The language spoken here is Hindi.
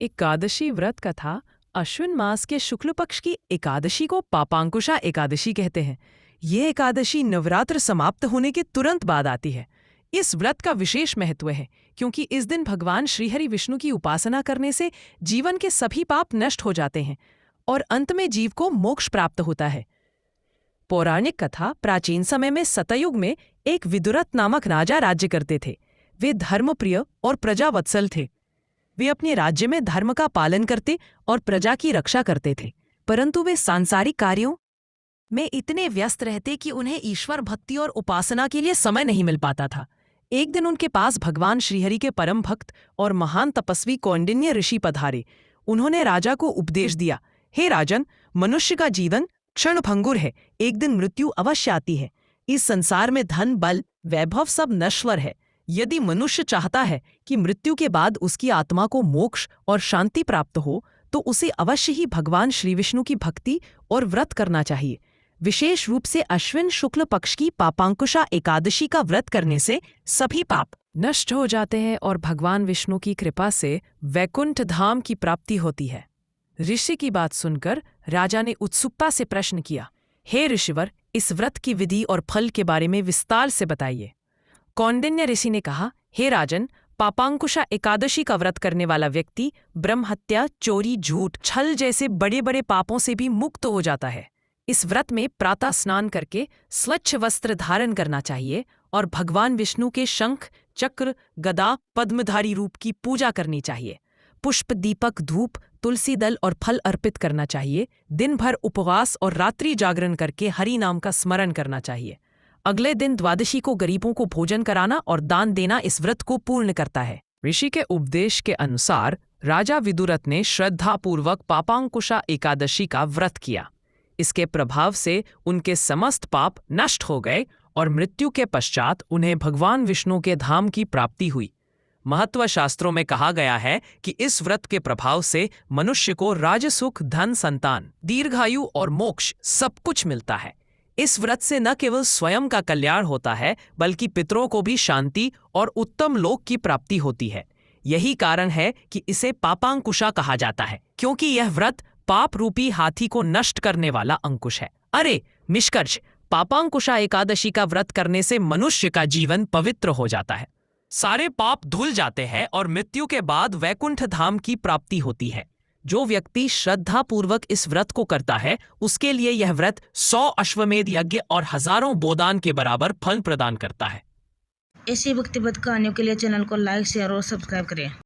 एकादशी व्रत कथा अश्विन मास के शुक्ल पक्ष की एकादशी को पापांकुशा एकादशी कहते हैं। ये एकादशी नवरात्र समाप्त होने के तुरंत बाद आती है। इस व्रत का विशेष महत्व है क्योंकि इस दिन भगवान श्रीहरि विष्णु की उपासना करने से जीवन के सभी पाप नष्ट हो जाते हैं और अंत में जीव को मोक्ष प्राप्त होता है। पौराणिक कथा प्राचीन समय में सतयुग में एक विदुरथ नामक राजा राज्य करते थे। वे धर्मप्रिय और प्रजावत्सल थे। वे अपने राज्य में धर्म का पालन करते और प्रजा की रक्षा करते थे, परंतु वे सांसारिक कार्यों में इतने व्यस्त रहते कि उन्हें ईश्वर भक्ति और उपासना के लिए समय नहीं मिल पाता था। एक दिन उनके पास भगवान श्रीहरि के परम भक्त और महान तपस्वी कौंडिन्य ऋषि पधारे। उन्होंने राजा को उपदेश दिया, हे राजन, मनुष्य का जीवन क्षणभंगुर है, एक दिन मृत्यु अवश्य आती है। इस संसार में धन, बल, वैभव सब नश्वर है। यदि मनुष्य चाहता है कि मृत्यु के बाद उसकी आत्मा को मोक्ष और शांति प्राप्त हो, तो उसे अवश्य ही भगवान श्री विष्णु की भक्ति और व्रत करना चाहिए। विशेष रूप से अश्विन शुक्ल पक्ष की पापांकुशा एकादशी का व्रत करने से सभी पाप नष्ट हो जाते हैं और भगवान विष्णु की कृपा से वैकुंठ धाम की प्राप्ति होती है। ऋषि की बात सुनकर राजा ने उत्सुकता से प्रश्न किया, हे ऋषिवर, इस व्रत की विधि और फल के बारे में विस्तार से बताइए। कौंडिन्य ऋषि ने कहा, हे राजन, पापांकुशा एकादशी का व्रत करने वाला व्यक्ति ब्रह्म हत्या, चोरी, झूठ, छल जैसे बड़े बड़े पापों से भी मुक्त हो जाता है। इस व्रत में प्रातः स्नान करके स्वच्छ वस्त्र धारण करना चाहिए और भगवान विष्णु के शंख, चक्र, गदा, पद्मधारी रूप की पूजा करनी चाहिए। पुष्प, दीपक, धूप, तुलसी दल और फल अर्पित करना चाहिए। दिन भर उपवास और रात्रि जागरण करके हरि नाम का स्मरण करना चाहिए। अगले दिन द्वादशी को गरीबों को भोजन कराना और दान देना इस व्रत को पूर्ण करता है। ऋषि के उपदेश के अनुसार राजा विदुरथ ने श्रद्धापूर्वक पापांकुशा एकादशी का व्रत किया। इसके प्रभाव से उनके समस्त पाप नष्ट हो गए और मृत्यु के पश्चात उन्हें भगवान विष्णु के धाम की प्राप्ति हुई। महत्व शास्त्रों में कहा गया है कि इस व्रत के प्रभाव से मनुष्य को राजसुख, धन, संतान, दीर्घायु और मोक्ष सब कुछ मिलता है। इस व्रत से न केवल स्वयं का कल्याण होता है, बल्कि पितरों को भी शांति और उत्तम लोक की प्राप्ति होती है। यही कारण है कि इसे पापांकुशा कहा जाता है, क्योंकि यह व्रत पाप रूपी हाथी को नष्ट करने वाला अंकुश है। अरे निष्कर्ष, पापांकुशा एकादशी का व्रत करने से मनुष्य का जीवन पवित्र हो जाता है, सारे पाप धुल जाते हैं और मृत्यु के बाद वैकुंठ धाम की प्राप्ति होती है। जो व्यक्ति श्रद्धापूर्वक इस व्रत को करता है, उसके लिए यह व्रत 100 अश्वमेध यज्ञ और हजारों गोदान के बराबर फल प्रदान करता है। ऐसी भक्तिपद कहानियों के लिए चैनल को लाइक, शेयर और सब्सक्राइब करें।